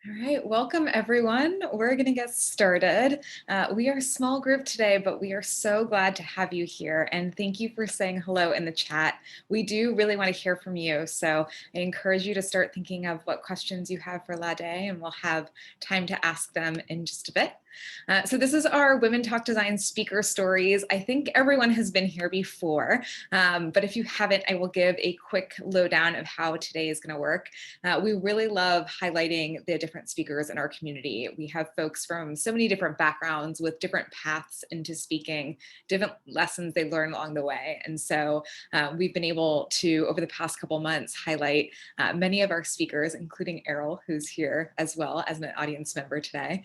All right, welcome everyone. We're going to get started. We are a small group today, but we are so glad to have you here. And thank you for saying hello in the chat. We do really want to hear from you. So I encourage you to start thinking of what questions you have for Lade, and we'll have time to ask them in just a bit. So this is our Women Talk Design speaker stories. I think everyone has been here before, but if you haven't, I will give a quick lowdown of how today is going to work. We really love highlighting the different speakers in our community. We have folks from so many different backgrounds with different paths into speaking, different lessons they learn along the way. And so we've been able to, over the past couple months, highlight many of our speakers, including Errol, who's here as well as an audience member today.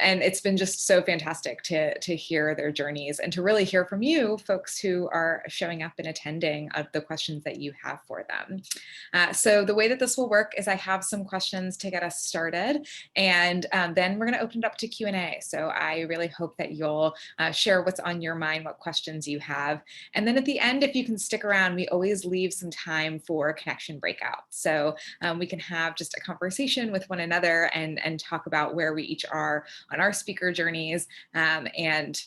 And it's been just so fantastic to hear their journeys and to really hear from you, folks who are showing up and attending of the questions that you have for them. So the way that this will work is I have some questions to get us started, and then we're going to open it up to Q&A. So I really hope that you'll share what's on your mind, what questions you have. And then at the end, if you can stick around, we always leave some time for connection breakout. So we can have just a conversation with one another and talk about where we each are on our speaker journeys, and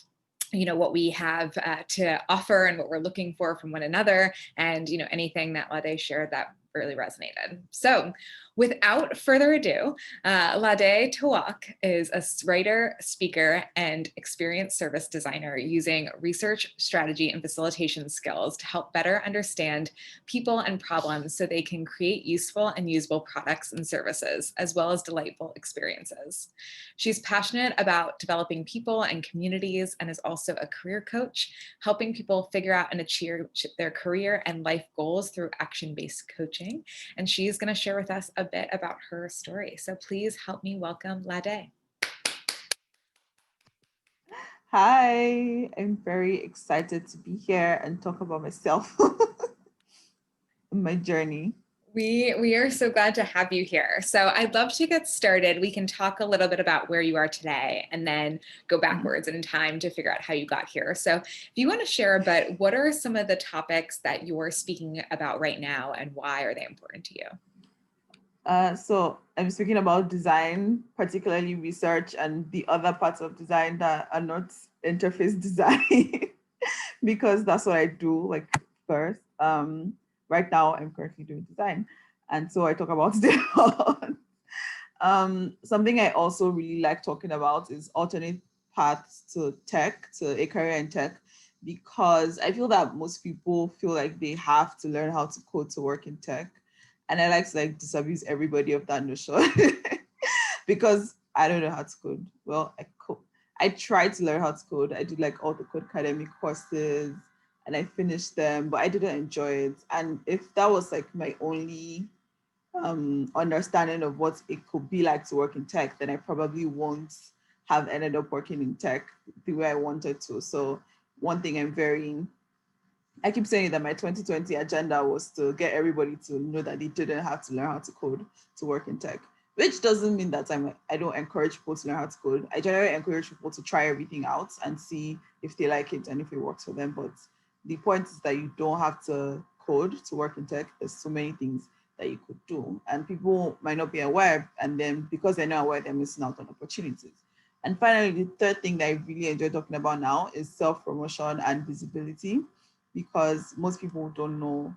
what we have to offer and what we're looking for from one another, and anything that Lade shared that really resonated. So without further ado, Lade Tawak is a writer, speaker, and experienced service designer using research, strategy, and facilitation skills to help better understand people and problems so they can create useful and usable products and services, as well as delightful experiences. She's passionate about developing people and communities and is also a career coach, helping people figure out and achieve their career and life goals through action-based coaching. And she's going to share with us a bit about her story. So please help me welcome Lade. Hi, I'm very excited to be here and talk about myself and my journey. We are so glad to have you here. So I'd love to get started. We can talk a little bit about where you are today and then go backwards in time to figure out how you got here. So if you want to share a bit, what are some of the topics that you're speaking about right now and why are they important to you? So I'm speaking about design, particularly research and the other parts of design that are not interface design, because that's what I do like first. Right now I'm currently doing design. And so I talk about it. Something I also really like talking about is alternate paths to tech, to a career in tech, because I feel that most people feel like they have to learn how to code to work in tech. And I like to disabuse everybody of that notion because I don't know how to code. Well, I tried to learn how to code. I did like all the code academic courses and I finished them, but I didn't enjoy it. And if that was like my only understanding of what it could be like to work in tech, then I probably won't have ended up working in tech the way I wanted to. So one thing I keep saying that my 2020 agenda was to get everybody to know that they didn't have to learn how to code to work in tech, which doesn't mean that I don't encourage people to learn how to code. I generally encourage people to try everything out and see if they like it and if it works for them. But the point is that you don't have to code to work in tech. There's so many things that you could do, and people might not be aware, and then because they're not aware, they're missing out on opportunities. And finally, the third thing that I really enjoy talking about now is self-promotion and visibility, because most people don't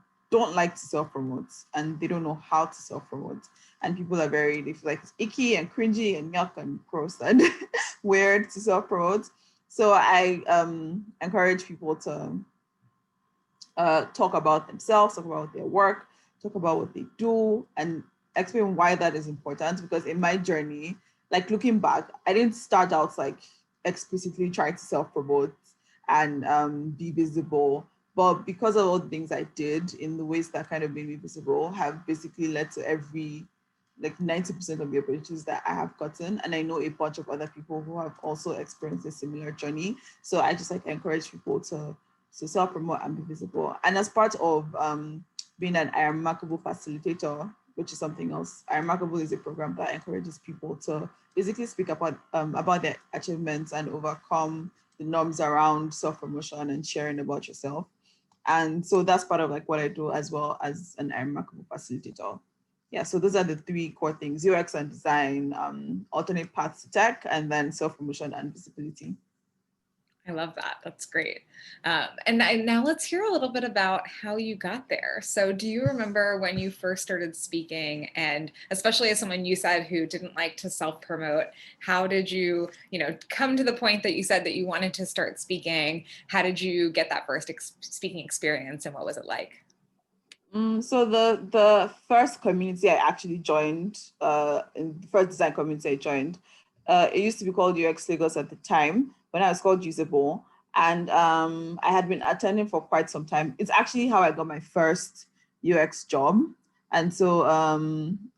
like to self-promote, and they don't know how to self-promote. And people they feel like it's icky and cringy and yuck and gross and weird to self-promote. So I encourage people to talk about themselves, talk about their work, talk about what they do, and explain why that is important. Because in my journey, like looking back, I didn't start out like explicitly trying to self-promote and be visible. But because of all the things I did in the ways that kind of made me visible have basically led to every like 90% of the opportunities that I have gotten. And I know a bunch of other people who have also experienced a similar journey. So I just like encourage people to self-promote and be visible. And as part of being an I Am Remarkable facilitator, which is something else, I Am Remarkable is a program that encourages people to basically speak about their achievements and overcome the norms around self-promotion and sharing about yourself. And so that's part of like what I do as well as an I Am Remarkable facilitator. yeah, so those are the three core things: UX and design, alternate paths to tech, and then self-promotion and visibility. I love that. That's great. Now let's hear a little bit about how you got there. So do you remember when you first started speaking, and especially as someone you said who didn't like to self-promote, how did you, come to the point that you said that you wanted to start speaking? How did you get that first speaking experience, and what was it like? So the first community I actually joined, in the first design community I joined, it used to be called UX Lagos at the time, when I was called Usable. And I had been attending for quite some time. It's actually how I got my first UX job. And so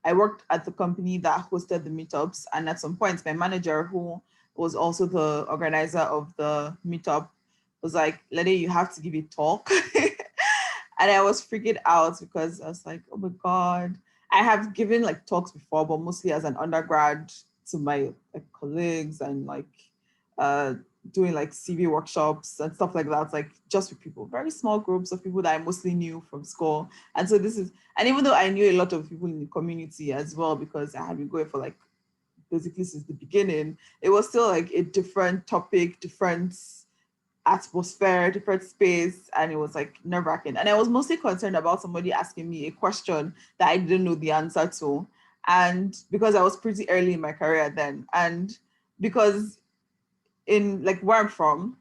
I worked at the company that hosted the meetups. And at some point, my manager, who was also the organizer of the meetup, was like, Lade, you have to give a talk. And I was freaking out because I was like, oh my God. I have given like talks before, but mostly as an undergrad to my like colleagues, and like uh doing like CV workshops and stuff like that, like just with people, very small groups of people that I mostly knew from school. And so and even though I knew a lot of people in the community as well, because I had been going for like basically since the beginning, it was still like a different topic, different atmosphere, different space, and it was like nerve-wracking. And I was mostly concerned about somebody asking me a question that I didn't know the answer to. And because I was pretty early in my career then, and because in like where I'm from,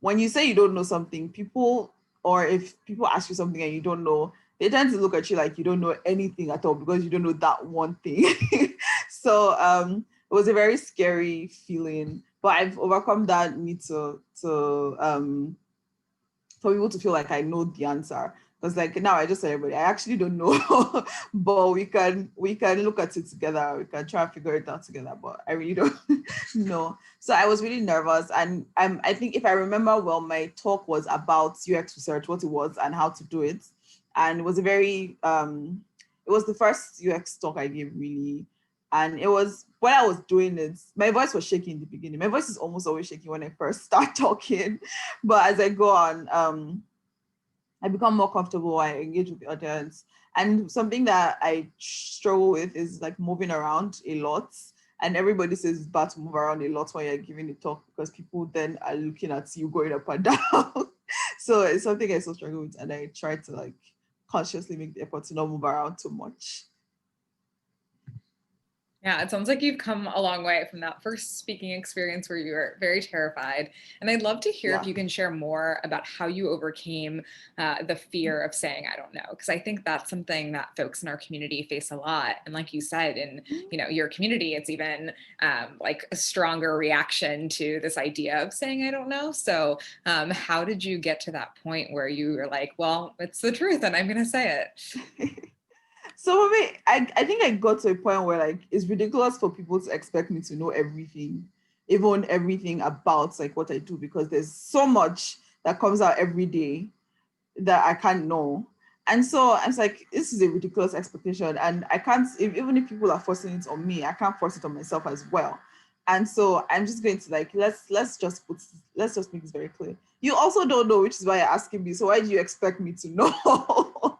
when you say you don't know something, people, or if people ask you something and you don't know, they tend to look at you like you don't know anything at all because you don't know that one thing. So it was a very scary feeling, but I've overcome that need for people to feel like I know the answer. Because like now I just tell everybody I actually don't know, but we can look at it together. We can try and figure it out together. But I really don't know. So I was really nervous, and I think if I remember well, my talk was about UX research, what it was and how to do it, and it was a very it was the first UX talk I gave really. And it was when I was doing it, my voice was shaking in the beginning. My voice is almost always shaky when I first start talking. But as I go on, I become more comfortable. I engage with the audience. And something that I struggle with is like moving around a lot. And everybody says it's bad to move around a lot when you're giving a talk, because people then are looking at you going up and down. So it's something I still struggle with. And I try to like consciously make the effort to not move around too much. Yeah, it sounds like you've come a long way from that first speaking experience where you were very terrified. And I'd love to hear if Yeah. you can share more about how you overcame the fear of saying, I don't know, because I think that's something that folks in our community face a lot. And like you said, in your community, it's even like a stronger reaction to this idea of saying, I don't know. So how did you get to that point where you were like, well, it's the truth and I'm going to say it? So for me, I think I got to a point where like it's ridiculous for people to expect me to know everything, even everything about like what I do, because there's so much that comes out every day that I can't know. And so I was like, this is a ridiculous expectation. And I can't, even if people are forcing it on me, I can't force it on myself as well. And so I'm just going to like, let's just make this very clear. You also don't know, which is why you're asking me. So why do you expect me to know?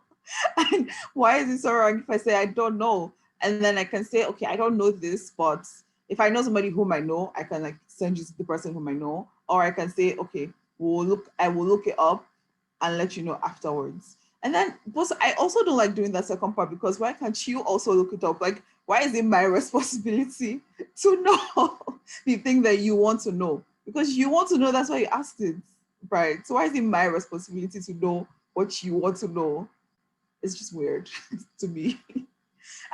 And why is it so wrong if I say I don't know? And then I can say, okay, I don't know this, but if I know somebody whom I know, I can like send you to the person whom I know. Or I can say, okay, I will look it up and let you know afterwards. And then, but I also don't like doing that second part, because why can't you also look it up? Like, why is it my responsibility to know the thing that you want to know? Because you want to know, that's why you asked it, right? So why is it my responsibility to know what you want to know? It's just weird to me.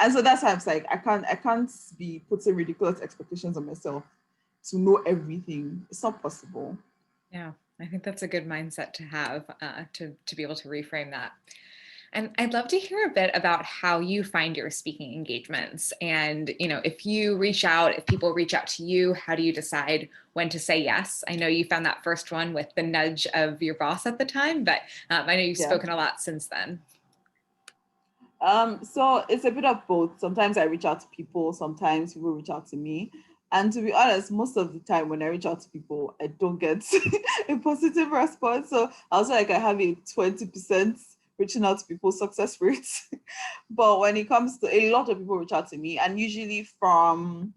And so that's why I'm like, I can't be putting ridiculous expectations on myself to know everything. It's not possible. Yeah, I think that's a good mindset to have to be able to reframe that. And I'd love to hear a bit about how you find your speaking engagements. And, if people reach out to you, how do you decide when to say yes? I know you found that first one with the nudge of your boss at the time, but I know you've Yeah. spoken a lot since then. So it's a bit of both. Sometimes I reach out to people, sometimes people reach out to me. And to be honest, most of the time when I reach out to people, I don't get a positive response. So I also like I have a 20% reaching out to people's success rates. But when it comes to, a lot of people reach out to me, and usually from,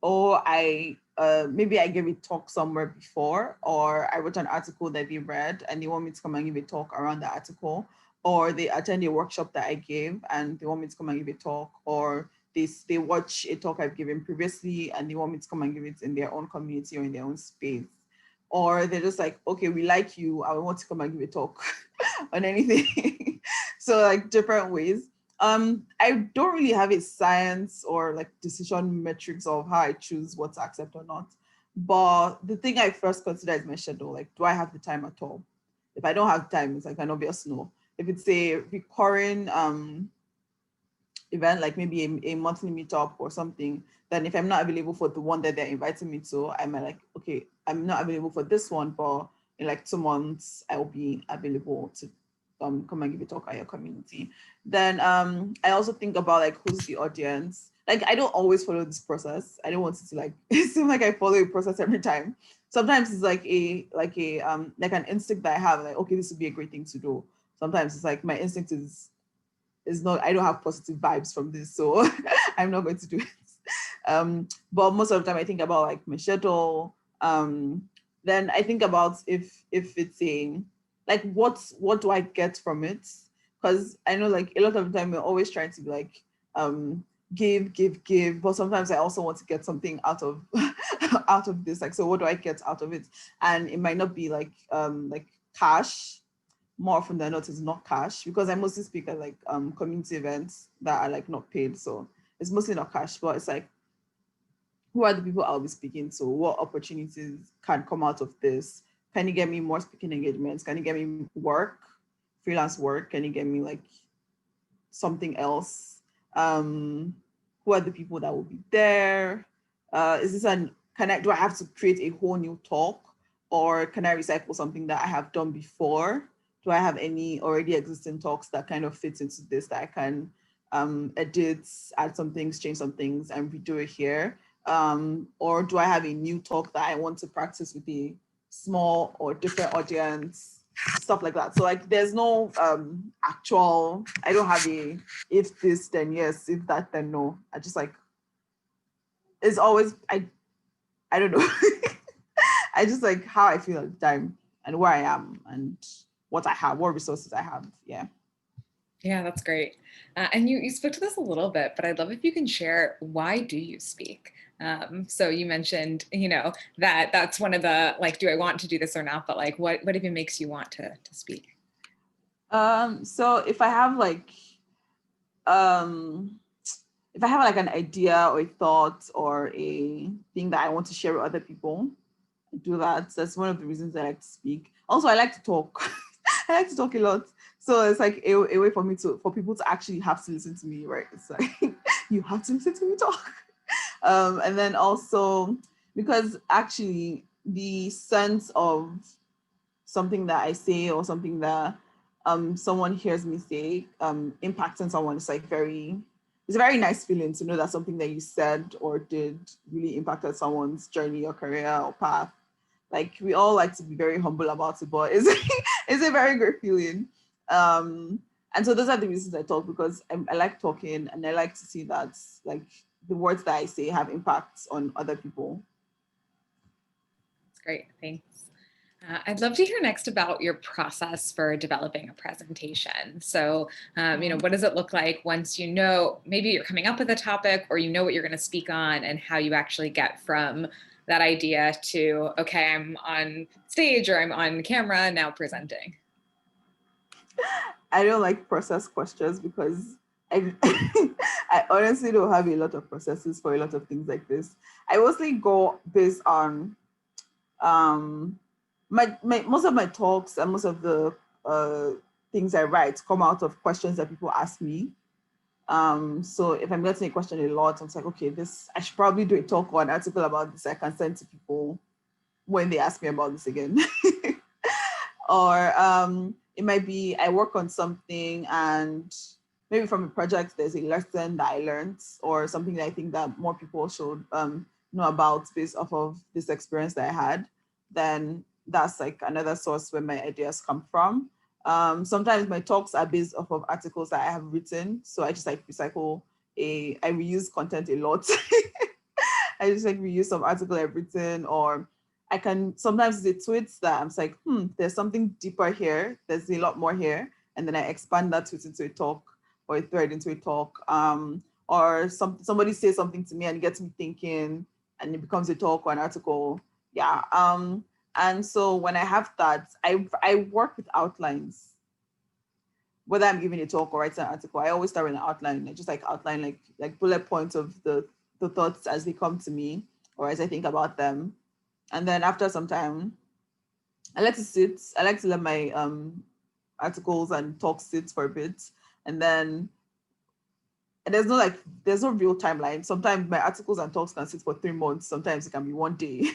maybe I gave a talk somewhere before, or I wrote an article that they read and they want me to come and give a talk around the article, or they attend a workshop that I gave and they want me to come and give a talk, or they watch a talk I've given previously and they want me to come and give it in their own community or in their own space. Or they're just like, okay, we like you, I want to come and give a talk on anything. So like different ways. I don't really have a science or like decision metrics of how I choose what to accept or not. But the thing I first consider is my schedule. Like, do I have the time at all? If I don't have time, it's like an obvious no. If it's a recurring event, like maybe a monthly meetup or something, then if I'm not available for the one that they're inviting me to, I might like, okay, I'm not available for this one, but in like 2 months, I will be available to come and give a talk at your community. Then I also think about like who's the audience. Like I don't always follow this process. I don't want it to like it seems like I follow a process every time. Sometimes it's like an instinct that I have, like, okay, this would be a great thing to do. Sometimes it's like my instinct is not, I don't have positive vibes from this, so I'm not going to do it. But most of the time I think about like my schedule. Then I think about if it's a, like what do I get from it? Because I know like a lot of the time we're always trying to be like give, but sometimes I also want to get something out of out of this. Like, so what do I get out of it? And it might not be like cash. More often than not, it's not cash, because I mostly speak at like community events that are like not paid. So it's mostly not cash, but it's like, who are the people I'll be speaking to? What opportunities can come out of this? Can you get me more speaking engagements? Can you get me work, freelance work? Can you get me like something else? Who are the people that will be there? Do I have to create a whole new talk, or can I recycle something that I have done before? Do I have any already existing talks that kind of fits into this that I can edit, add some things, change some things, and redo it here? Or do I have a new talk that I want to practice with a small or different audience? Stuff like that. So like there's no actual, I don't have a if this then yes, if that then no. I just like, it's always, I don't know. I just like how I feel at the time and where I am and what I have, what resources I have. Yeah. Yeah, that's great. And you spoke to this a little bit, but I'd love if you can share, why do you speak? So you mentioned, that's one of the, like, do I want to do this or not? But like, what even makes you want to speak? So if I have like an idea or a thought or a thing that I want to share with other people, I do that. That's one of the reasons I like to speak. Also, I like to talk. I like to talk a lot. So it's like a way for people to actually have to listen to me, right? It's like, you have to listen to me talk. And then also, because actually the sense of something that I say or something that someone hears me say impacting someone, it's a very nice feeling to know that something that you said or did really impacted someone's journey or career or path. Like, we all like to be very humble about it, but it's a very great feeling. And so those are the reasons I talk, because I like talking and I like to see that like the words that I say have impacts on other people. That's great. Thanks. I'd love to hear next about your process for developing a presentation. So, what does it look like once maybe you're coming up with a topic, or what you're going to speak on, and how you actually get from that idea to, okay, I'm on stage or I'm on camera now presenting? I don't like process questions because I, I honestly don't have a lot of processes for a lot of things like this. I mostly go based on my most of my talks and most of the things I write come out of questions that people ask me. So if I'm getting a question a lot, I'm like, okay, I should probably do a talk or an article about this. I can send to people when they ask me about this again. Or it might be I work on something and maybe from a project there's a lesson that I learned or something that I think that more people should know about based off of this experience that I had. Then that's like another source where my ideas come from. Sometimes my talks are based off of articles that I have written. So I just like I reuse content a lot. I just like reuse some article I've written, or I can sometimes the tweets that I'm just like, there's something deeper here. There's a lot more here. And then I expand that tweet into a talk or a thread into a talk. Or somebody says something to me and it gets me thinking and it becomes a talk or an article. Yeah. And so when I have that, I work with outlines. Whether I'm giving a talk or writing an article, I always start with an outline. I just like outline like bullet points of the thoughts as they come to me or as I think about them. And then after some time, I like to sit. I like to let my articles and talks sit for a bit. And then there's no real timeline. Sometimes my articles and talks can sit for 3 months. Sometimes it can be 1 day.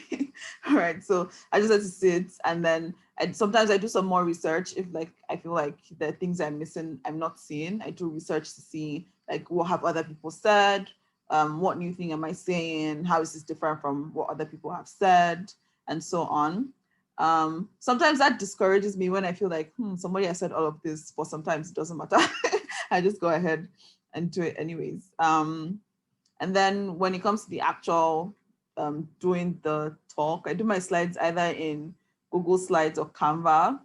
All right. So I just have to sit, and then sometimes I do some more research if like I feel like the things I'm missing, I'm not seeing. I do research to see like what have other people said, what new thing am I saying, how is this different from what other people have said, and so on. Sometimes that discourages me when I feel like somebody has said all of this, but sometimes it doesn't matter. I just go ahead and do it anyways. And then when it comes to the actual doing the talk, I do my slides either in Google Slides or Canva.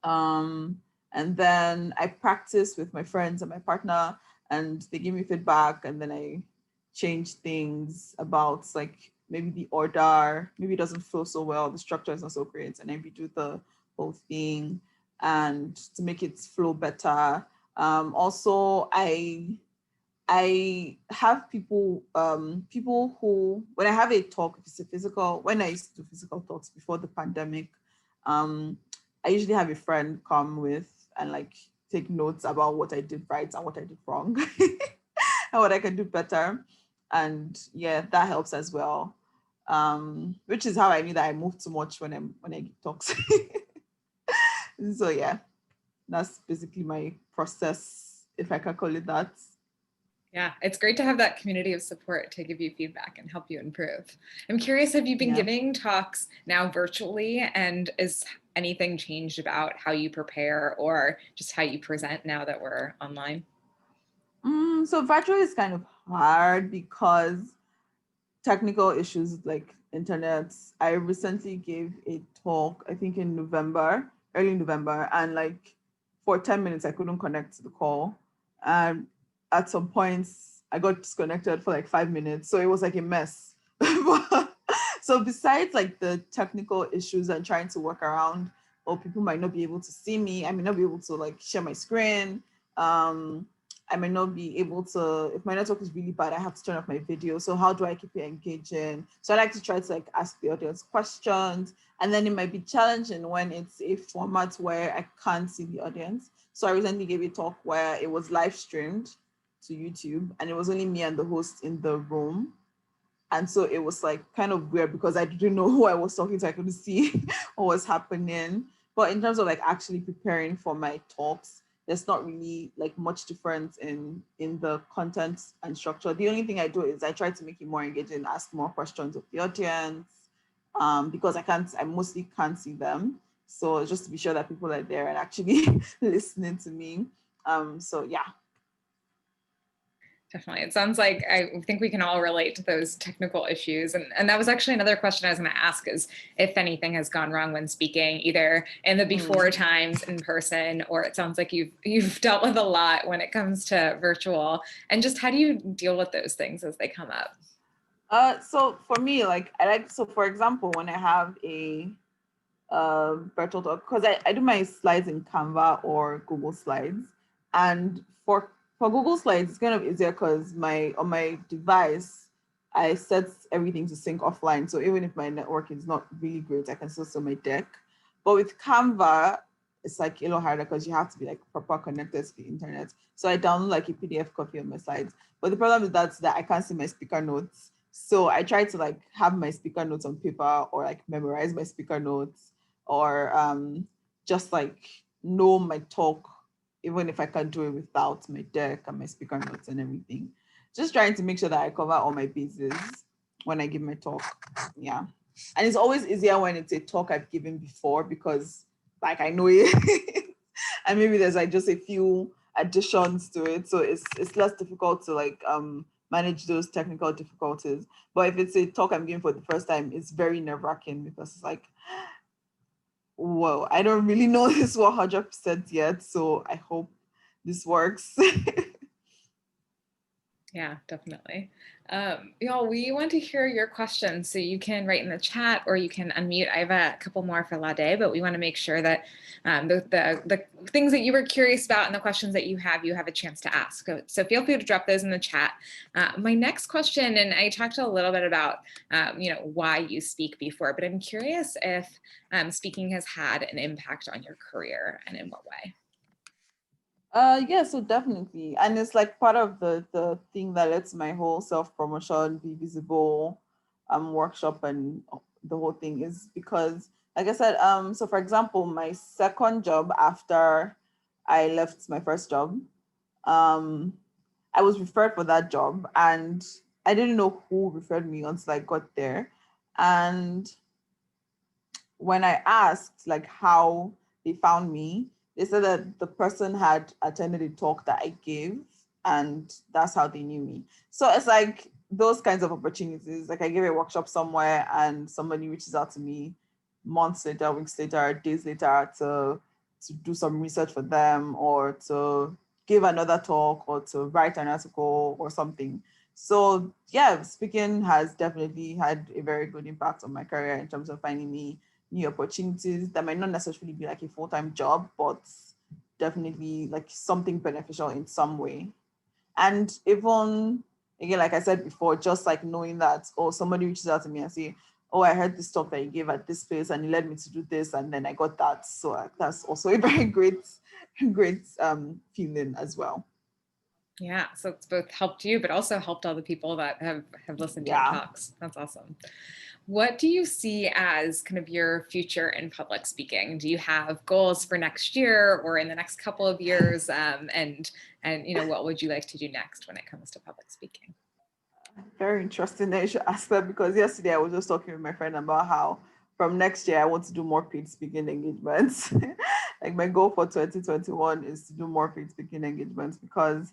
And then I practice with my friends and my partner, and they give me feedback, and then I change things about like maybe the order, maybe it doesn't flow so well, the structure is not so great, and then we do the whole thing and to make it flow better. Also, I have people who, when I have a talk, if it's a physical, when I used to do physical talks before the pandemic, I usually have a friend come with and like take notes about what I did right and what I did wrong and what I can do better. And yeah, that helps as well. Which is how I knew that I moved too much when I give talks. So yeah, that's basically my process, if I can call it that. Yeah, it's great to have that community of support to give you feedback and help you improve. I'm curious, have you been giving talks now virtually, and is anything changed about how you prepare or just how you present now that we're online? So virtual is kind of hard because technical issues like internet. I recently gave a talk, I think in November, early November, and like for 10 minutes I couldn't connect to the call. And at some points I got disconnected for like 5 minutes. So it was like a mess. So besides like the technical issues and trying to work around, or people might not be able to see me, I may not be able to like share my screen. I may not be able to, if my network is really bad, I have to turn off my video. So how do I keep it engaging? So I like to try to like ask the audience questions, and then it might be challenging when it's a format where I can't see the audience. So I recently gave a talk where it was live streamed to YouTube, and it was only me and the host in the room. And so it was like kind of weird because I didn't know who I was talking to. I couldn't see what was happening. But in terms of like actually preparing for my talks, there's not really like much difference in the content and structure. The only thing I do is I try to make it more engaging, ask more questions of the audience, because I mostly can't see them. So just to be sure that people are there and actually listening to me. So yeah. Definitely. It sounds like I think we can all relate to those technical issues. And that was actually another question I was going to ask, is if anything has gone wrong when speaking, either in the before times in person, or it sounds like you've dealt with a lot when it comes to virtual. And just how do you deal with those things as they come up? So for me, like so for example, when I have a virtual talk, because I do my slides in Canva or Google Slides, and for Google Slides it's kind of easier because on my device I set everything to sync offline, so even if my network is not really great I can still see my deck. But with Canva it's like a lot harder because you have to be like proper connected to the internet. So I download like a PDF copy of my slides, but the problem is that I can't see my speaker notes. So I try to like have my speaker notes on paper, or like memorize my speaker notes, or just like know my talk, even if I can do it without my deck and my speaker notes and everything. Just trying to make sure that I cover all my bases when I give my talk. Yeah. And it's always easier when it's a talk I've given before, because like I know it. And maybe there's like just a few additions to it. So it's less difficult to like manage those technical difficulties. But if it's a talk I'm giving for the first time, it's very nerve-wracking because it's like, whoa, I don't really know this 100% yet. So I hope this works. Yeah, definitely. Y'all, we want to hear your questions. So you can write in the chat or you can unmute. I have a couple more for Lade, but we want to make sure that the things that you were curious about and the questions that you have a chance to ask. So feel free to drop those in the chat. My next question, and I talked a little bit about why you speak before, but I'm curious if speaking has had an impact on your career and in what way. Yeah, so definitely. And it's like part of the thing that lets my whole self-promotion be visible, workshop and the whole thing is because, like I said, so for example, my second job after I left my first job, um, I was referred for that job and I didn't know who referred me until I got there. And when I asked like how they found me, they said that the person had attended a talk that I gave and that's how they knew me. So it's like those kinds of opportunities. Like I gave a workshop somewhere and somebody reaches out to me months later, weeks later, days later to do some research for them or to give another talk or to write an article or something. So yeah, speaking has definitely had a very good impact on my career in terms of finding me new opportunities that might not necessarily be like a full-time job, but definitely like something beneficial in some way. And even again, like I said before, just like knowing that, oh, somebody reaches out to me and say, oh, I heard this talk that you gave at this place and it led me to do this, and then I got that. So that's also a very great feeling as well. Yeah, so it's both helped you, but also helped all the people that have listened to your talks. That's awesome. What do you see as kind of your future in public speaking? Do you have goals for next year or in the next couple of years? And what would you like to do next when it comes to public speaking? Very interesting that you should ask that because yesterday I was just talking with my friend about how from next year I want to do more paid speaking engagements. Like my goal for 2021 is to do more paid speaking engagements because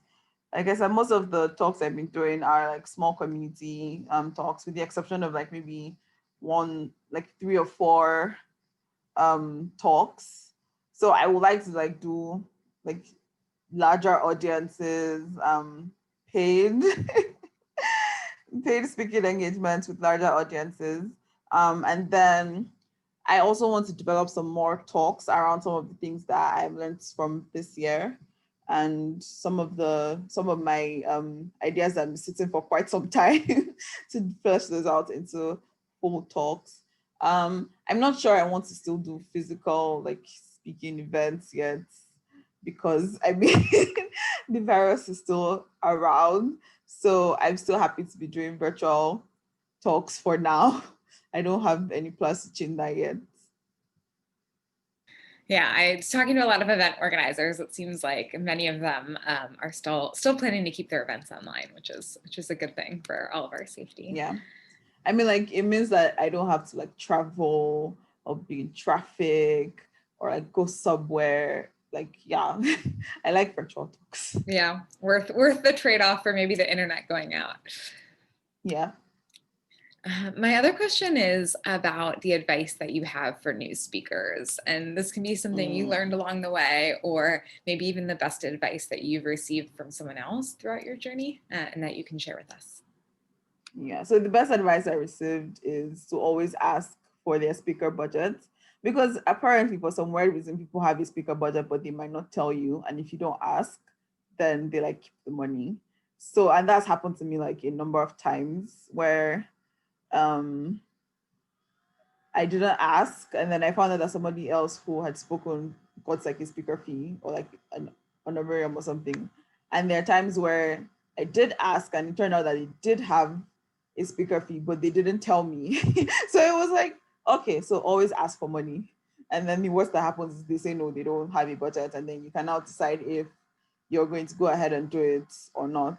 like I said, most of the talks I've been doing are like small community talks, with the exception of like maybe one, like 3 or 4 talks. So I would like to like do like larger audiences, paid paid speaking engagements with larger audiences. And then I also want to develop some more talks around some of the things that I've learned from this year and some of my ideas that I'm sitting for quite some time to flesh those out into full talks. I'm not sure I want to still do physical like speaking events yet because I mean the virus is still around. So I'm still happy to be doing virtual talks for now. I don't have any plans to change that yet. Yeah, I was talking to a lot of event organizers. It seems like many of them are still planning to keep their events online, which is a good thing for all of our safety. Yeah, I mean, like it means that I don't have to like travel or be in traffic or like go somewhere. Like, yeah, I like virtual talks. Yeah, worth the trade-off for maybe the internet going out. Yeah. My other question is about the advice that you have for new speakers. And this can be something you learned along the way, or maybe even the best advice that you've received from someone else throughout your journey and that you can share with us. Yeah. So the best advice I received is to always ask for their speaker budget because apparently for some weird reason people have a speaker budget, but they might not tell you. And if you don't ask, then they like keep the money. So, and that's happened to me like a number of times where um I didn't ask, and then I found out that somebody else who had spoken got like a speaker fee or like an honorarium or something. And there are times where I did ask, and it turned out that it did have a speaker fee, but they didn't tell me. So it was like, okay, so always ask for money. And then the worst that happens is they say no, they don't have a budget, and then you can now decide if you're going to go ahead and do it or not.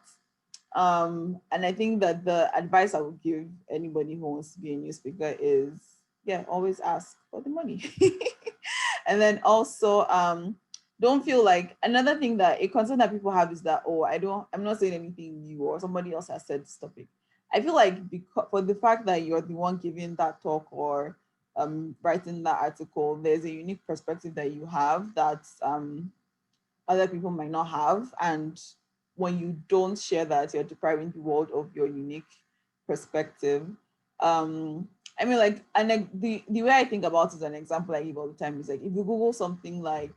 And I think that the advice I would give anybody who wants to be a new speaker is, yeah, always ask for the money. And then also, don't feel like, another thing that a concern that people have is that, oh, I'm not saying anything new, or somebody else has said this topic. I feel like, because for the fact that you're the one giving that talk, or writing that article, there's a unique perspective that you have that other people might not have. And when you don't share that, you're depriving the world of your unique perspective. I mean, like, and like the way I think about it, an example I give all the time is like, if you Google something like,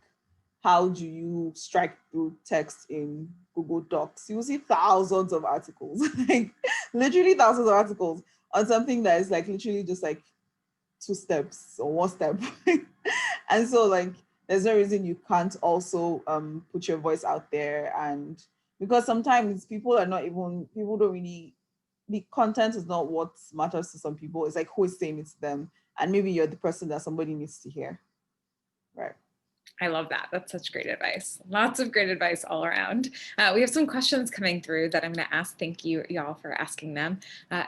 how do you strike through text in Google Docs, you'll see thousands of articles, like literally thousands of articles on something that is like literally just like 2 steps or 1 step. And so, like, there's no reason you can't also put your voice out there. And because sometimes people don't really, the content is not what matters to some people. It's like, who is saying it to them, and maybe you're the person that somebody needs to hear, right? I love that. That's such great advice. Lots of great advice all around. We have some questions coming through that I'm going to ask. Thank you, y'all, for asking them.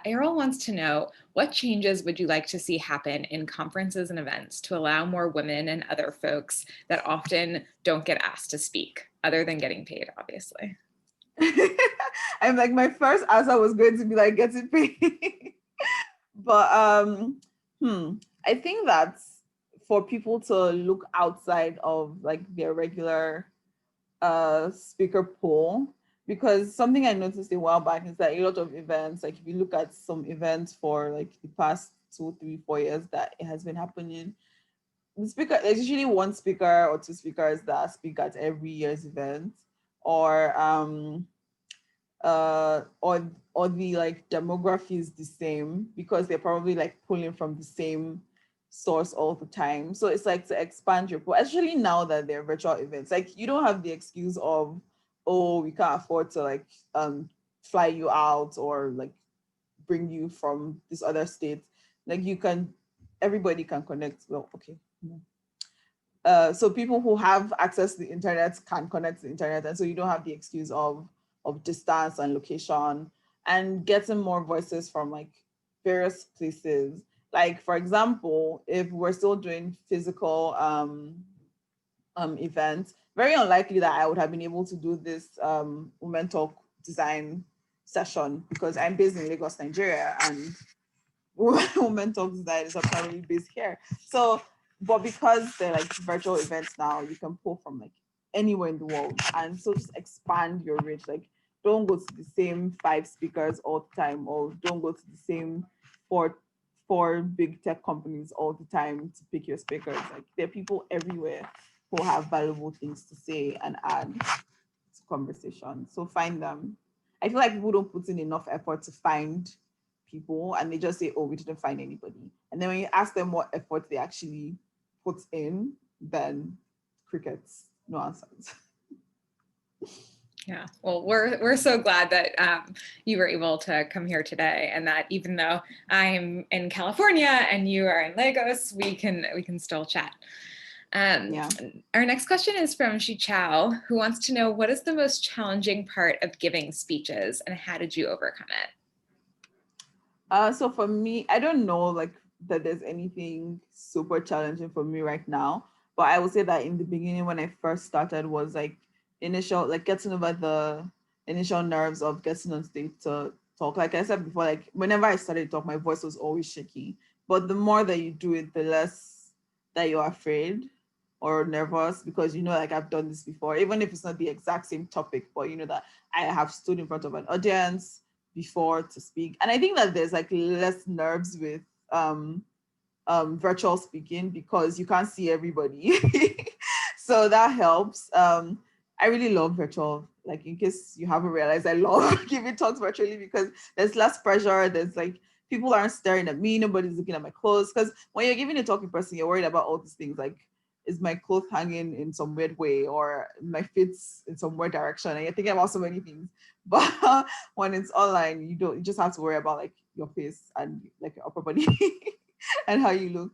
Errol wants to know, what changes would you like to see happen in conferences and events to allow more women and other folks that often don't get asked to speak, other than getting paid, obviously? I'm like, my first answer was going to be like, getting paid. But I think that for people to look outside of like their regular speaker pool, because something I noticed a while back is that a lot of events, like if you look at some events for like the past 2, 3, 4 years that it has been happening, there's usually one speaker or two speakers that speak at every year's event, or or the like demography is the same, because they're probably like pulling from the same source all the time. So it's like to expand your pool, especially now that they're virtual events. Like, you don't have the excuse of, oh, we can't afford to like fly you out, or like bring you from this other state. Like, everybody can connect. Well, okay. So people who have access to the internet can connect to the internet, and so you don't have the excuse of distance and location, and getting more voices from like various places. Like, for example, if we're still doing physical events, very unlikely that I would have been able to do this Women Talk design session, because I'm based in Lagos, Nigeria, and Women Talk design is primarily based here. So, but because they're like virtual events now, you can pull from like anywhere in the world. And so just expand your reach. Like, don't go to the same 5 speakers all the time, or don't go to the same four big tech companies all the time to pick your speakers. Like, there are people everywhere who have valuable things to say and add to conversation. So find them. I feel like people don't put in enough effort to find people, and they just say, oh, we didn't find anybody. And then when you ask them what effort they actually put in, then crickets, no answers. Yeah, well, we're so glad that you were able to come here today, and that even though I'm in California and you are in Lagos, we can still chat. Yeah. Our next question is from Shi Chao, who wants to know, what is the most challenging part of giving speeches, and how did you overcome it? So for me, I don't know like that there's anything super challenging for me right now, but I would say that in the beginning, when I first started, was like initial, like getting over the initial nerves of getting on stage to talk. Like I said before, like whenever I started to talk, my voice was always shaky. But the more that you do it, the less that you're afraid or nervous, because you know, like I've done this before, even if it's not the exact same topic, but you know that I have stood in front of an audience before to speak. And I think that there's like less nerves with virtual speaking, because you can't see everybody. So that helps. I really love virtual, like in case you haven't realized, I love giving talks virtually, because there's less pressure. There's like, people aren't staring at me, nobody's looking at my clothes. Because when you're giving a talk in person, you're worried about all these things, like, is my clothes hanging in some weird way, or my fits in some weird direction, and you're thinking about so many things. But when it's online, you just have to worry about like your face and like your upper body and how you look.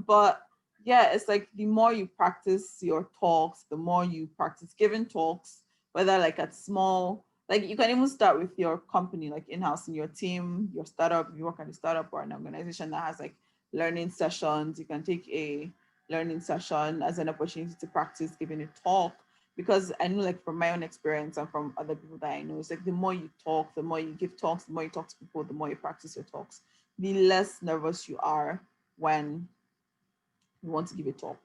But yeah, it's like the more you practice your talks, the more you practice giving talks, whether like at small, like you can even start with your company, like in-house in your team, your startup, you work at a startup or an organization that has like learning sessions. You can take learning session as an opportunity to practice giving a talk. Because I know, like from my own experience and from other people that I know, it's like the more you talk, the more you give talks, the more you talk to people, the more you practice your talks, the less nervous you are when you want to give a talk.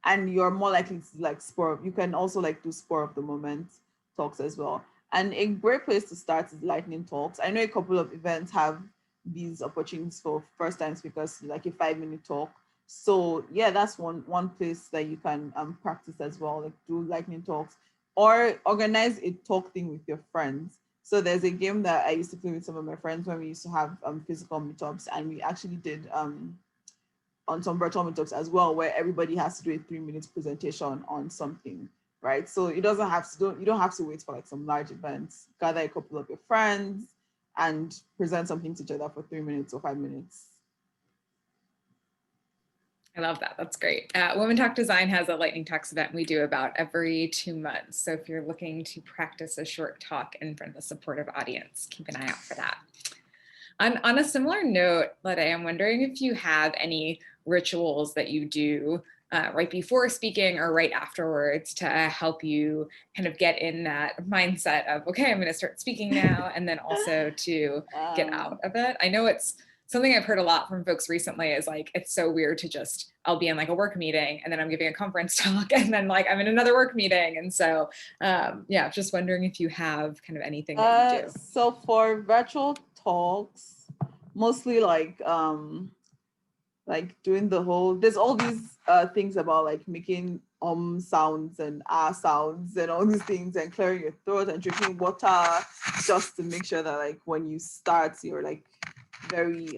And you're more likely to like you can also like do spur of the moment talks as well. And a great place to start is lightning talks. I know a couple of events have these opportunities for first time speakers, like a 5 minute talk. So yeah, that's one place that you can practice as well, like do lightning talks or organize a talk thing with your friends. So there's a game that I used to play with some of my friends when we used to have physical meetups, and we actually did on some virtual meetups as well, where everybody has to do a 3 minute presentation on something, right? So it doesn't have to you don't have to wait for like some large events. Gather a couple of your friends and present something to each other for 3 minutes or 5 minutes. I love that. That's great. Women Talk Design has a lightning talks event we do about every 2 months. So if you're looking to practice a short talk in front of a supportive audience, keep an eye out for that. On a similar note, Lade, I'm wondering if you have any rituals that you do right before speaking or right afterwards to help you kind of get in that mindset of, okay, I'm going to start speaking now, and then also to get out of it. I know it's something I've heard a lot from folks recently is like, it's so weird to just, I'll be in like a work meeting and then I'm giving a conference talk and then like I'm in another work meeting. And so, yeah, just wondering if you have kind of anything that you do. So for virtual talks, mostly like doing the whole, there's all these things about like making sounds and sounds and all these things, and clearing your throat and drinking water, just to make sure that like when you start, you're like very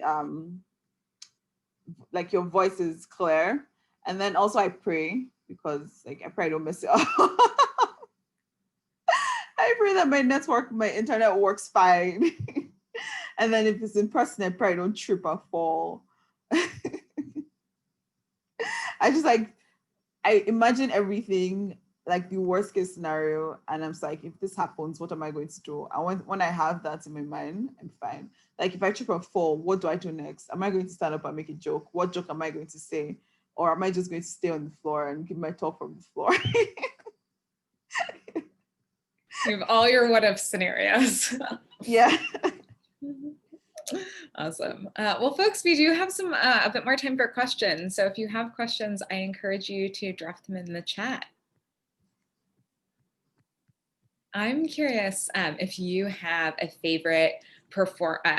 like your voice is clear. And then also I pray, because like I pray I don't mess it up. I pray that my internet works fine. And then if it's in person, I pray I don't trip or fall. I just like, I imagine everything, like the worst case scenario, and I'm just like, if this happens, what am I going to do? And when I have that in my mind, I'm fine. Like if I trip and fall, what do I do next? Am I going to stand up and make a joke? What joke am I going to say? Or am I just going to stay on the floor and give my talk from the floor? You have all your what if scenarios. Yeah. Awesome. Well, folks, we do have some a bit more time for questions. So if you have questions, I encourage you to drop them in the chat. I'm curious if you have a favorite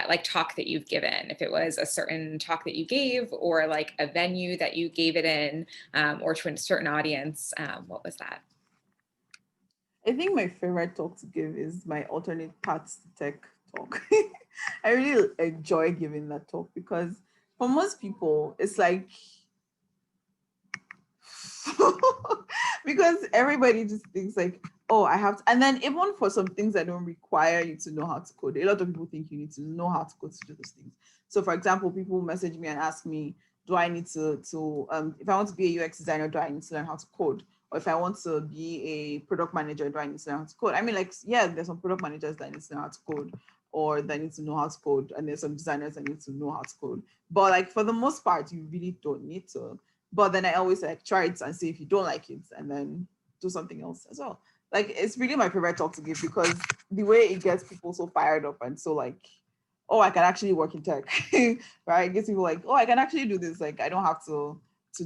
like talk that you've given, if it was a certain talk that you gave or like a venue that you gave it in or to a certain audience. What was that? I think my favorite talk to give is my alternate paths to tech talk. I really enjoy giving that talk because for most people, it's like, because everybody just thinks like, oh, I have to, and then even for some things that don't require you to know how to code, a lot of people think you need to know how to code to do those things. So for example, people message me and ask me, do I need to if I want to be a UX designer, do I need to learn how to code? Or if I want to be a product manager, do I need to learn how to code? I mean, like, yeah, there's some product managers that need to know how to code, or that need to know how to code, and there's some designers that need to know how to code. But like for the most part, you really don't need to. But then I always like try it and see if you don't like it, and then do something else as well. Like it's really my favorite talk to give because the way it gets people so fired up and so like, oh, I can actually work in tech, right? It gets people like, oh, I can actually do this. Like I don't have to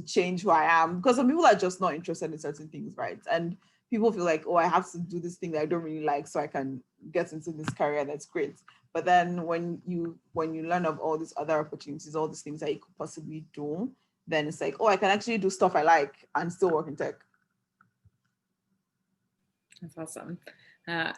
change who I am, because some people are just not interested in certain things, right? And people feel like, oh, I have to do this thing that I don't really like so I can get into this career that's great. But then when you learn of all these other opportunities, all these things that you could possibly do, then it's like, oh, I can actually do stuff I like and still work in tech. That's awesome.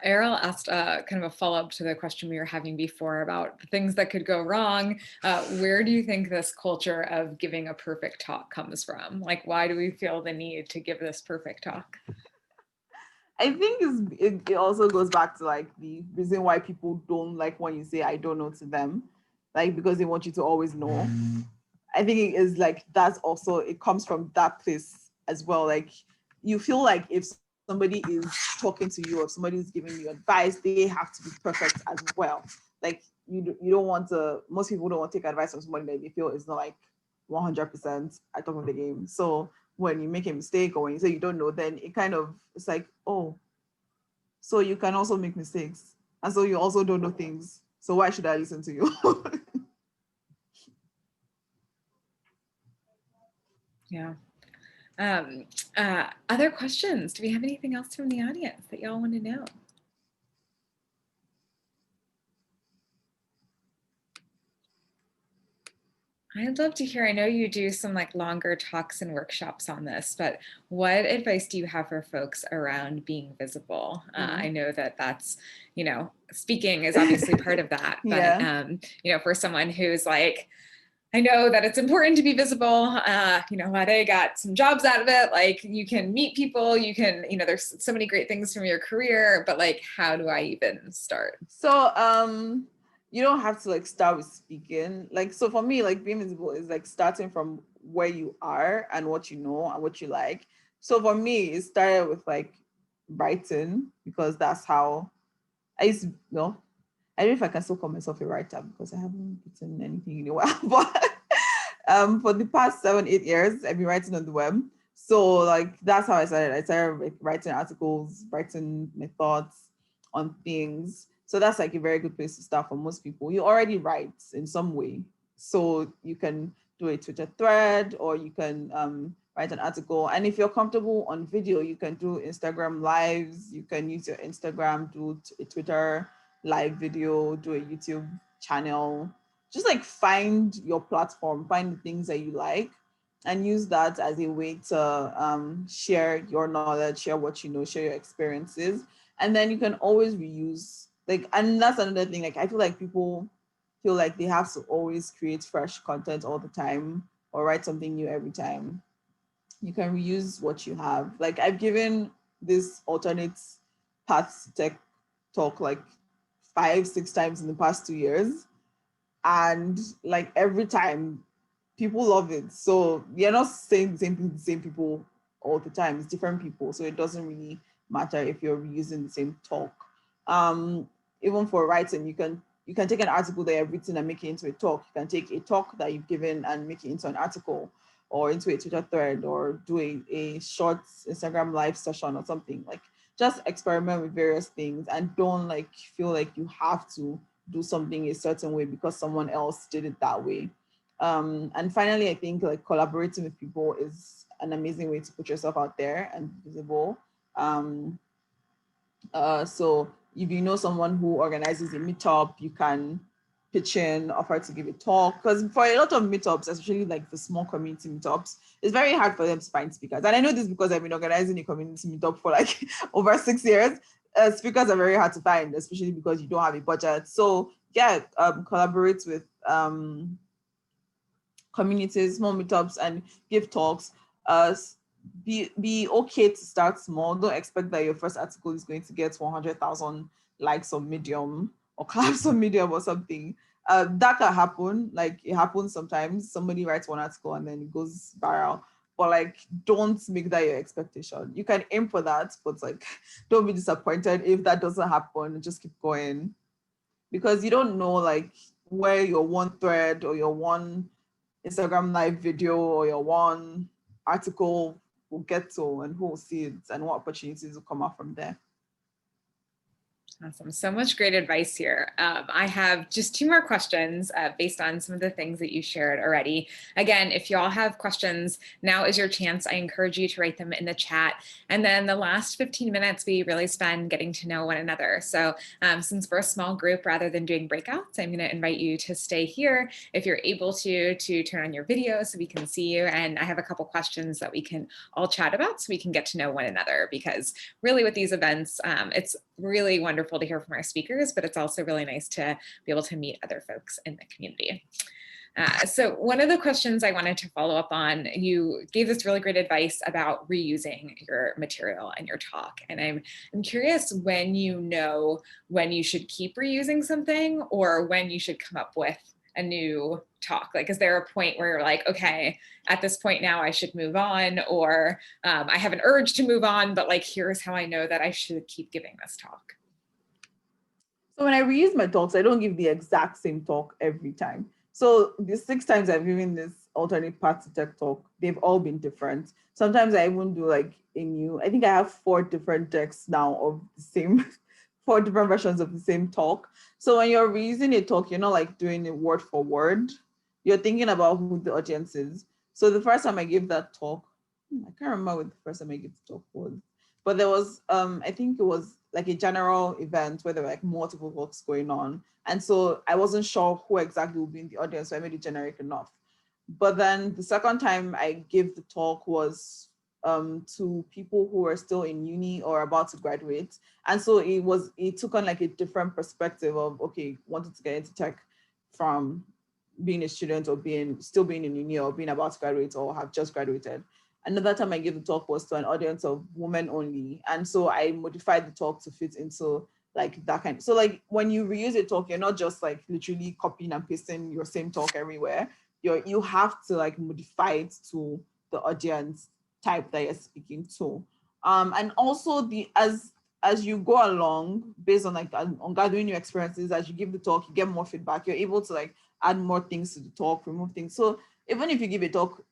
Errol asked kind of a follow-up to the question we were having before about the things that could go wrong. Where do you think this culture of giving a perfect talk comes from? Like, why do we feel the need to give this perfect talk? I think it also goes back to like the reason why people don't like when you say I don't know to them, like because they want you to always know. I think it is like that's also, it comes from that place as well. Like you feel like if somebody is talking to you or somebody is giving you advice, they have to be perfect as well. Like you don't want to, most people don't want to take advice from somebody that they feel is not like 100% at top of the game. So when you make a mistake or when you say you don't know, then it's like, oh, so you can also make mistakes. And so you also don't know things. So why should I listen to you? Yeah. Other questions? Do we have anything else from the audience that y'all want to know? I'd love to hear, I know you do some like longer talks and workshops on this, but what advice do you have for folks around being visible? I know that that's, you know, speaking is obviously part of that, but, you know, for someone who's like, I know that it's important to be visible. You know, Lade got some jobs out of it. Like you can meet people, you can, you know, there's so many great things from your career, but like, how do I even start? So, you don't have to like start with speaking. Like, so for me, like being visible is like starting from where you are and what you know and what you like. So for me, it started with like writing because that's how I used to, you know, I don't know if I can still call myself a writer because I haven't written anything in a while, but for the past 7, 8 years, I've been writing on the web. So like that's how I started. I started like, writing articles, writing my thoughts on things. So that's like a very good place to start for most people. You already write in some way. So you can do a Twitter thread or you can write an article. And if you're comfortable on video, you can do Instagram lives. You can use your Instagram, do a Twitter live video, do a YouTube channel. Just like find your platform, find the things that you like and use that as a way to share your knowledge, share what you know, share your experiences. And then you can always reuse, like, and that's another thing. Like, I feel like people feel like they have to always create fresh content all the time or write something new every time. You can reuse what you have. Like, I've given this alternate paths tech talk like 5, 6 times in the past 2 years. And like every time people love it. So you're not saying the same people all the time. It's different people. So it doesn't really matter if you're reusing the same talk. Um, Even for writing, you can take an article that you've written and make it into a talk. You can take a talk that you've given and make it into an article or into a Twitter thread or do a short Instagram live session or something. Like just experiment with various things and don't like feel like you have to do something a certain way because someone else did it that way. And finally, I think like collaborating with people is an amazing way to put yourself out there and be visible. So if you know someone who organizes a meetup, you can pitch in, offer to give a talk. Because for a lot of meetups, especially like the small community meetups, it's very hard for them to find speakers. And I know this because I've been organizing a community meetup for like over 6 years. Speakers are very hard to find, especially because you don't have a budget. So yeah, collaborate with communities, small meetups, and give talks. Be okay to start small. Don't expect that your first article is going to get 100,000 likes on Medium or claps on Medium or something. That can happen. Like it happens sometimes. Somebody writes one article and then it goes viral. But like, don't make that your expectation. You can aim for that, but like, don't be disappointed if that doesn't happen. Just keep going because you don't know like where your one thread or your one Instagram live video or your one article will get to and who will see it and what opportunities will come out from there. Awesome. So much great advice here. I have just 2 more questions based on some of the things that you shared already. Again, if you all have questions, now is your chance. I encourage you to write them in the chat. And then the last 15 minutes, we really spend getting to know one another. So since we're a small group, rather than doing breakouts, I'm going to invite you to stay here. If you're able to turn on your video so we can see you. And I have a couple questions that we can all chat about so we can get to know one another, because really with these events, it's really wonderful to hear from our speakers, but it's also really nice to be able to meet other folks in the community. So one of the questions I wanted to follow up on, you gave this really great advice about reusing your material and your talk. And I'm curious when you know when you should keep reusing something or when you should come up with a new talk. Like, is there a point where you're like, okay, at this point now I should move on, or I have an urge to move on, but like, here's how I know that I should keep giving this talk? So when I reuse my talks, I don't give the exact same talk every time. So the 6 times I've given this alternate paths to tech talk, they've all been different. Sometimes I even do like I think I have 4 different decks now of the same, 4 different versions of the same talk. So when you're reusing a talk, you're not like doing it word for word. You're thinking about who the audience is. So the first time I gave that talk, I can't remember what the first time I gave the talk was, but there was, I think it was like a general event where there were like multiple talks going on. And so I wasn't sure who exactly would be in the audience, so I made it generic enough. But then the second time I gave the talk was to people who were still in uni or about to graduate. And so it took on like a different perspective of, okay, wanted to get into tech from being a student or still being in uni or being about to graduate or have just graduated. Another time I gave the talk was to an audience of women only. And so I modified the talk to fit into like that kind. So like when you reuse a talk, you're not just like literally copying and pasting your same talk everywhere. You have to like modify it to the audience type that you're speaking to. And also as you go along, based on like on gathering new experiences, as you give the talk, you get more feedback. You're able to like add more things to the talk, remove things. So even if you give a talk,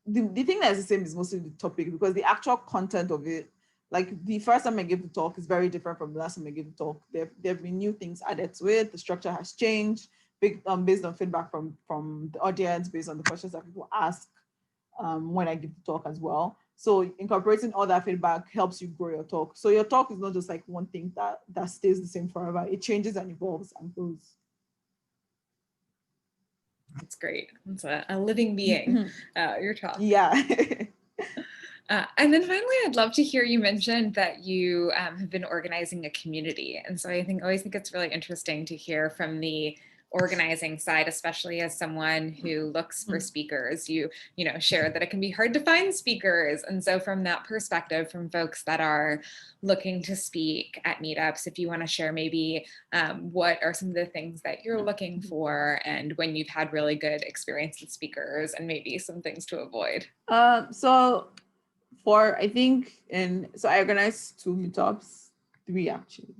the thing that is the same is mostly the topic, because the actual content of it, like the first time I gave the talk is very different from the last time I gave the talk. There have been new things added to it. The structure has changed based on feedback from the audience, based on the questions that people ask when I give the talk as well. So incorporating all that feedback helps you grow your talk. So your talk is not just like one thing that stays the same forever. It changes and evolves and grows. That's great. It's a living being, your talk. Yeah. And then finally, I'd love to hear you mention that you have been organizing a community. And so I always think it's really interesting to hear from the organizing side, especially as someone who looks for speakers. You shared that it can be hard to find speakers. And so from that perspective, from folks that are looking to speak at meetups, if you want to share maybe what are some of the things that you're looking for and when you've had really good experience with speakers and maybe some things to avoid. So I organized 2 meetups, 3 actually.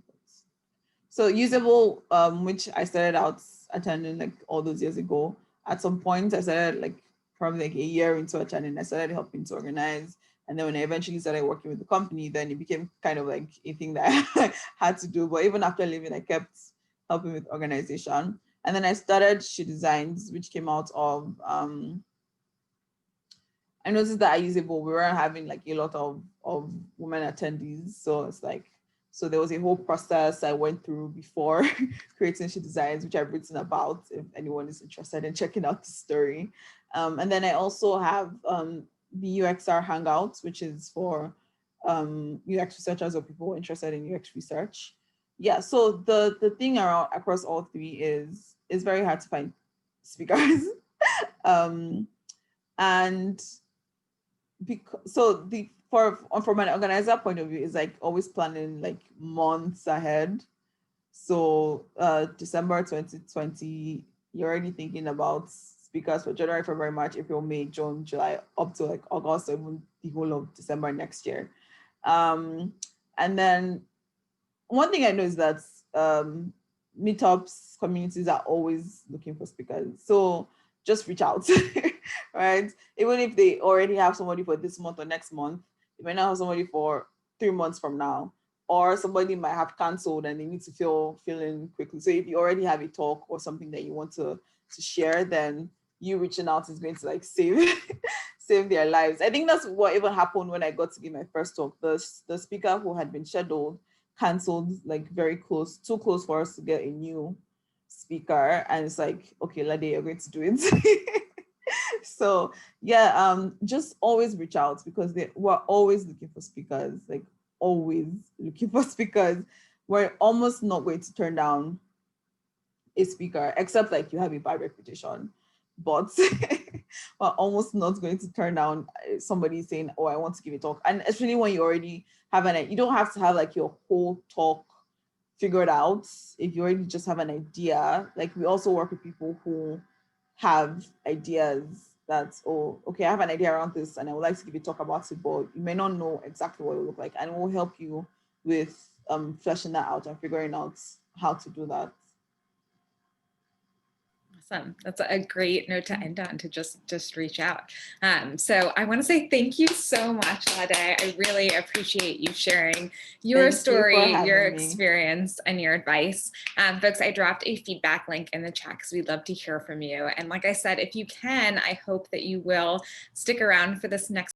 So Usable, which I started out attending like all those years ago. At some point, I started like probably like a year into attending. I started helping to organize, and then when I eventually started working with the company, then it became kind of like a thing that I had to do. But even after leaving, I kept helping with organization, and then I started She Designs, which came out of I noticed that at Usable, we weren't having like a lot of women attendees. So it's like, so there was a whole process I went through before creating She Designs, which I've written about if anyone is interested in checking out the story. And then I also have the UXR Hangouts, which is for UX researchers or people interested in UX research. Yeah, so the thing across all 3 is very hard to find speakers. And from an organizer point of view, is like always planning like months ahead. So December 2020, you're already thinking about speakers for January, February, March, April, May, June, July, up to like August, or even the whole of December next year. And then one thing I know is that meetups communities are always looking for speakers. So just reach out, right? Even if they already have somebody for this month or next month, they might not have somebody for 3 months from now, or somebody might have canceled and they need to fill in quickly. So if you already have a talk or something that you want to share, then you reaching out is going to like save their lives. I think that's what even happened when I got to give my first talk. The speaker who had been scheduled canceled like too close for us to get a new speaker, and it's like, okay, Lade, you're going to do it. So yeah, just always reach out, because we're always looking for speakers, like always looking for speakers. We're almost not going to turn down a speaker, except like you have a bad reputation, but we're almost not going to turn down somebody saying, oh, I want to give a talk. And especially when you already have you don't have to have like your whole talk figured out. If you already just have an idea, like we also work with people who have ideas that, oh, okay, I have an idea around this and I would like to give a talk about it, but you may not know exactly what it will look like, and we'll help you with fleshing that out and figuring out how to do that. Awesome. That's a great note to end on, to just reach out. So I want to say thank you so much, Lade. I really appreciate you sharing your Thank you for story, your having me. experience, and your advice. Folks, I dropped a feedback link in the chat because we'd love to hear from you. And like I said, if you can, I hope that you will stick around for this next